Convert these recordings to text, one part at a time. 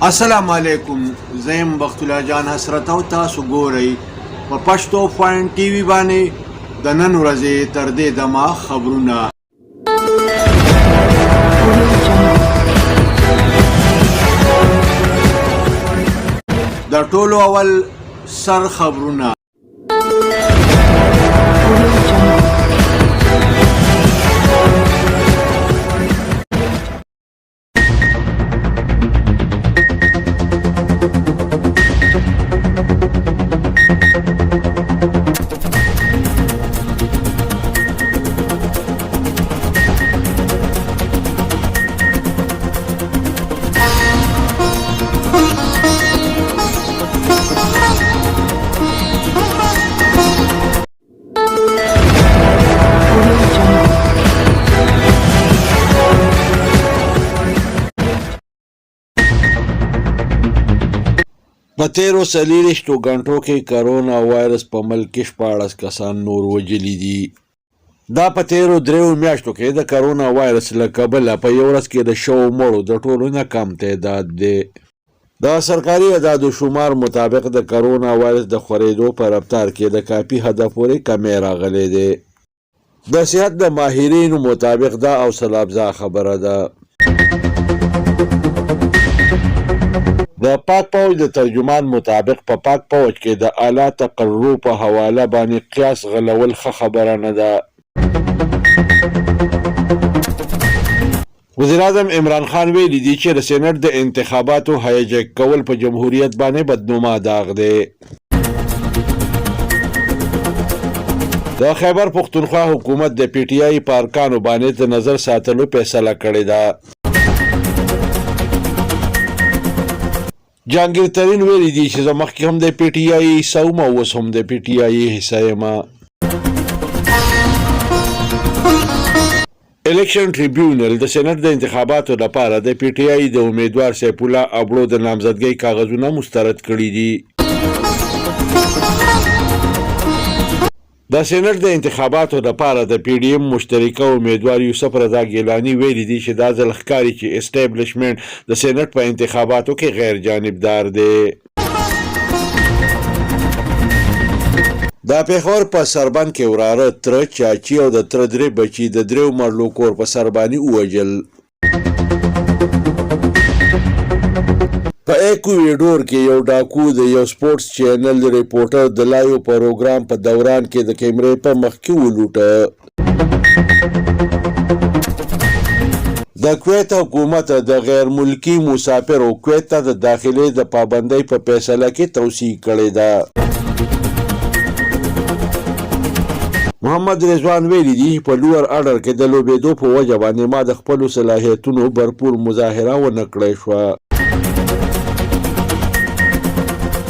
السلام علیکم زیم بختالله جان حسرت او تاسو ګورئ په پښتو پوینټ ټي وي باندې د نن ورځې تر دې دمه خبرونه. د ټولو اول سر خبرونه. په تیرو 40 غنټو کې کرونا وایرس په ملک کې 14 کسان نور وژلي دي. دا په تیرو 3 میاشتو کې د کرونا وایرس له کبله په یو ورځ کې د شوو مړو د ټولو نه کم تعداد دی. د سرکاري اعدادو شمار مطابق د کرونا وایرس د خورېدو په رفتار کې د کافي حده پورې کمی راغلی دی. د صحت د ماهرینو مطابق دا حوصله افزا خبره ده. د پاک پوج د ترجمان مطابق په پاک پوج کې د اعلی تقررو په حواله باندې قیاس غلول ښه خبره نه ده. وزیر اعظم عمران خان ویلي دي چې د سینټ د انتخاباتو هایجک کول په جمهوریت باندې بدنما داغ دی. د خیبر پختونخوا حکومت د پی ټی آی په ارکانو باندې د نظر ساتلو فیصله کړې ده. جهانگیر ترین ویلی دی چې زه مخکې هم د پی ټی آی حصه وم او اوس هم د پی ټی آی حصه یم. الیکشن ټریبیونل د سینټ د انتخاباتو لپاره د پی ټی آی د امیدوار سیف الله ابړو د نامزدګۍ کاغذونه مسترد کړي دي. د سینټ د انتخاباتو لپاره د پی ډی ایم مشترکه امیدوار یوسف رضا ګیلاني ویلي دي چې دا ځل ښکاري چې اسټیبلشمنټ د سینټ په انتخاباتو کې غیر جانبدار دی. دا پېښور په سربند کې وراره تره چاچي او د تره 3 بچي د 3 مرلو کور په سرباني ووژل. په ایکویډور کې یو ډاکو د یو سپورټس چینل ریپورټر د لایو پروګرام په دوران کې د کیمرې په مخ کې ولوټه. د کویت حکومت د غیر ملکی مسافرو کویت ته د داخلي د پابندۍ په فیصله کې توسیع کړې ده. محمد رضوان ویلي دي په لوړ اډر کې د لوبېدو په وجه باندې ما د خپلو صلاحیتونو برپور مظاهره ونه کړی شوه.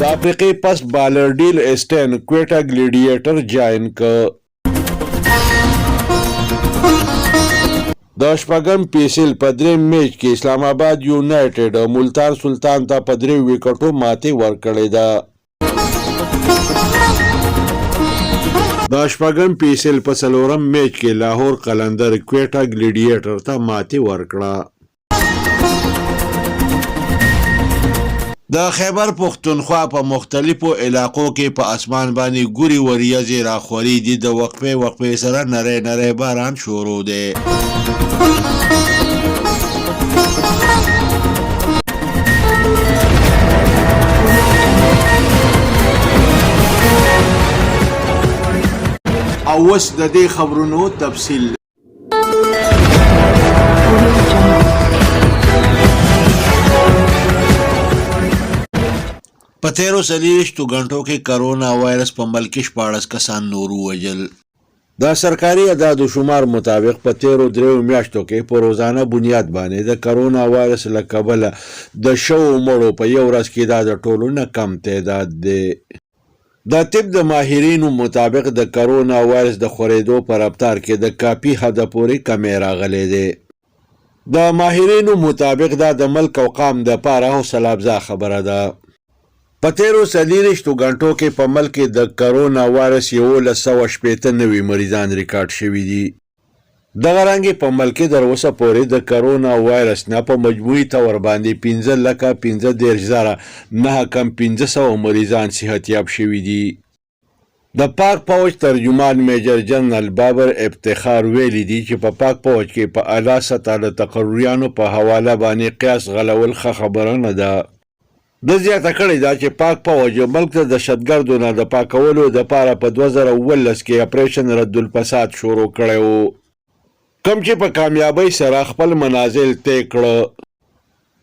د افریقې پس بالرډیل اسټین کویټا ګلیډیټر جاین که. د شپږم پیسل په 3 میچ کې اسلام آباد یونایټډ ملتان سلطان ته په 3 وکټو ماتې ورکړې ده. د شپږم پیسل په 4م میچ کې لاهور قلندر کویټا ګلیډیټر ته ماتې ورکړه. د خیبر پختونخوا په مختلفو علاقو کې په اسمان باندې ګوري وریځې راخوري دي. د وقفې سره نری نری باران شروع دی. او اوس د دې خبرونو تفصیل. په تیرو 40 غنټو کې کرونا وایرس په ملک کې 14 کسان نور وژل. د سرکاري اعدادو شمار مطابق په تیرو 3 میاشتو کې په روزانه بنیاد باندې د کرونا وایرس له کبله د شوو مړو په یو ورځ کې دا د ټولو نه کم تعداد دی. د طب د ماهرینو مطابق د کرونا وایرس د خورېدو په رفتار کې د کافي حده پورې کمی راغلی دی. د ماهرینو مطابق دا د ملک او قام دپاره حوصله افزا خبره ده. په تیرو 40 غنټو کې په ملک کې د کرونا وایرس 1180 نوي مریضان ریکارډ شوي دي. دغه رنګې په ملک کې تر اوسه پورې د کرونا وایرس نه په مجموعي تور باندې 15,15,915 مریضان صحتیاب شوي دي. د پاک فوج ترجمان میجر جنرال بابر افتخار ویلي دي چې په پاک فوج کې په اعلی سطح د تقرریانو په حواله باندې قیاس غلول ښه خبره نه ده. د زیاته کړې ده چې پاک فوج ملک ته د دهشتګردو نه د پاکولو دپاره په 2019 کې اپریشن رد الفساد شروع کړی و، کوم چې په کامیابۍ سره خپل منازل طی کړه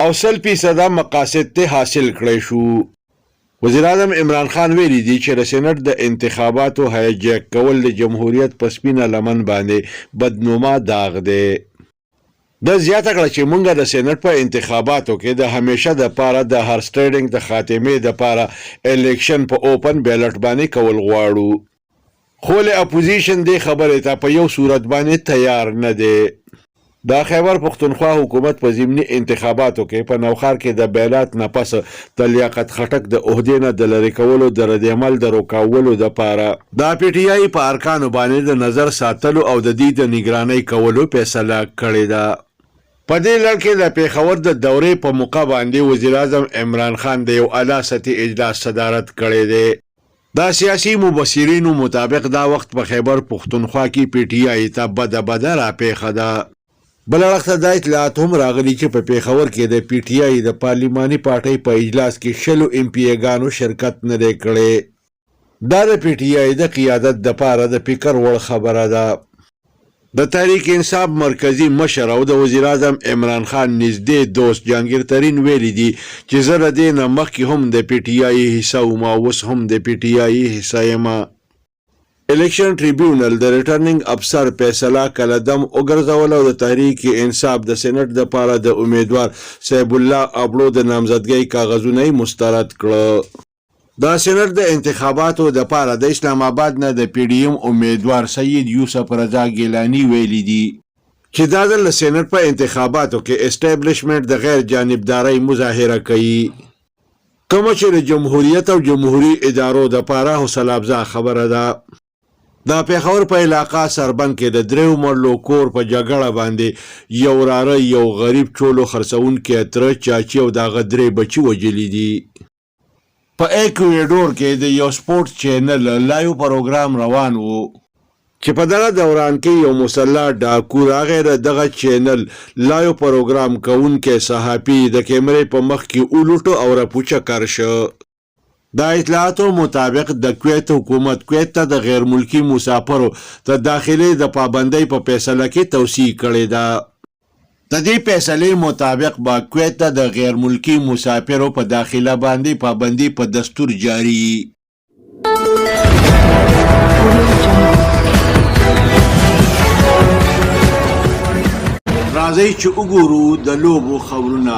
او 100% مقاصد ته حاصل کړی شو. وزیر اعظم عمران خان ویلي دي چې د سینټ د انتخاباتو هایجیک کول د جمهوریت په سپینه لمن باندې بدنومه داغ دی. د زیاته کړه چې مونږ د سینټ په انتخاباتو کې د همیشه د پاره د هرسټریډنګ د خاتمې د پاره الیکشن په اوپن بیلټ باندې کول غواړو، خو له اپوزیشن دی خبرې ته په یو صورت باندې تیار نه دی. دا خیبر پختونخوا حکومت په ضمني انتخاباتو کې په نوخار کې د بیلات نه پس د لیاقت خټک د عہدې نه د لرې کولو د ردعمل د روکاولو دپاره دا پی ټي آی په ارکانو باندې د نظر ساتلو او د دې د نگرانۍ کولو فیصله کړې ده. په دې لړ کې د پېښور د دورې په موقع باندې وزیر اعظم عمران خان د یو اعلی سطحي اجلاس صدارت کړی دی. دا سیاسي مبصرینو مطابق دا وخت په خیبر پختونخوا کې پی ټي آی ته بده راپېښه ده. بل اړخ ته دا اطلاعات هم راغلي چې په پېښور کې د پی ټي آی د پارلیماني پارټۍ په اجلاس کې 100 ایم پی ایګانو شرکت نه دی کړی. دا د پی ټي آی د قیادت دپاره د فکر وړ خبره ده. د تحریک انصاف مرکزی مشر او د وزیر اعظم عمران خان نږدې دوست جهانگیر ترین ویلي دي چې زه د دې نه مخکې هم د پی ټي آی حصه وم او اوس هم د پی ټي آی حصه یم. الیکشن ټریبیونل د ریټرننګ افسر فیصله کلدم وګرځول او د تحریک انصاف د سینټ دپاره د امیدوار صیب الله ابړو د نامزدګۍ کاغذونه مسترد کړه. دا سینټ د انتخاباتو دپاره د اسلام آباد نه د پی ډی ایم امیدوار سید یوسف رضا ګیلانی ویلي دي چې دا ځل د سینټ په انتخاباتو کې اسټابلیشمنټ د غیر جانبدارۍ مظاهره کوي، کومه چې د جمهوریت او جمهوري ادارو دپاره حوصله افزا خبره ده. دا پېښور په علاقه سربند کې د 3 مرلو کور په جګړه باندې یو وراره یو غریب چولو خرڅونکي تره چاچي او دغه 3 بچي وژلي دي. په ایکویډور کې د یو سپورت چینل لایو پروګرام روان وو چې په دغه دوران کې یو مسلح ډاکو راغی د دغه چینل لایو پروګرام کوونکی صحافي د کیمرې په مخ کې اولوټو او راپوچه کار شو. دا اطلاعاتو مطابق د کویت حکومت کویت ته د غیر ملکی مسافرو ته داخلي د پابندۍ په فیصله کې توصیه کړې ده. د دې فیصلې مطابق با کویت ته د غیر ملکی مسافرو په داخله باندې پابندي په دستور جاری. راځئ چې وګورو د لوبو خبرونه.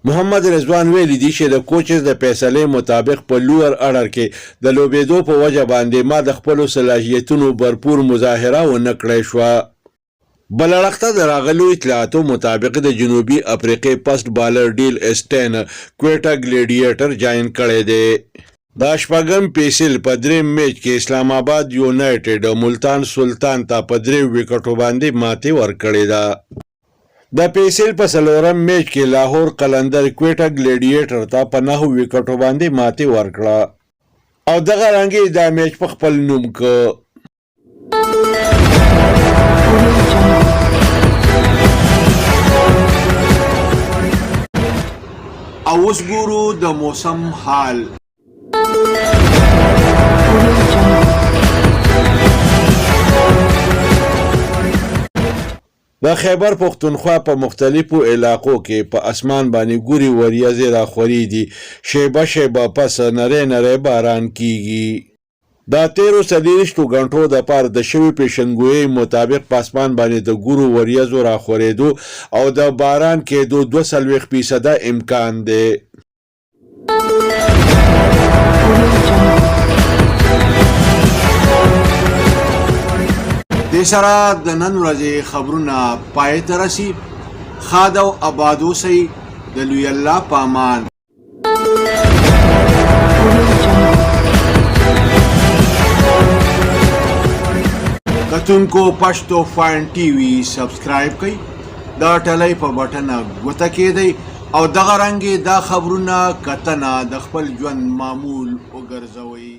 محمد رضوان ویلي دي چې د کوچز د فیصلې مطابق په لوړ اړر کې د لوبېدو په وجه باندې ما د خپلو صلاحیتونو برپور مظاهره ونه کړی شوه. بل اړخ ته د راغلو اطلاعاتو مطابق د جنوبي افریقې پسټ بالر ډیل اسټین کویټا ګلیډیټر جاین کړی دی. دا شپږم پیسل په 3 میچ کې اسلام آباد یونایټډ ملتان سلطان ته په 3 وکټو باندې ماتې ورکړې ده. د پیسل په 4م میچ کې لاهور قلندر کویټا ګلیډیټر ته په 9 وکټو باندې ماتې ورکړه او دغه رنګې دا میچ په خپل نوم که. او اوس ګورو د موسم حال. د خیبر پختونخوا په مختلفو علاقو کې په اسمان باندې ګوري وریځې راخوري دي، شیبه شیبه پس نری نری باران کیږي. دا 13 غنټو د پاره د شوي پیشنګویي مطابق په اسمان باندې د ګورو وریځو راخورېدو او د باران کېدو 2% امکان دی. دې سره د نن ورځې خبرونه پای ته رسي. ښاد او اباد اوسئ. د لوی الله په امان. کتونکو پښتو فاین ټي وي سبسکرایب کړئ، دا ټلۍ په بټنه ګوته کېدئ او دغه رنګې دا خبرونه کتنه د خپل ژوند معمول وګرځوئ.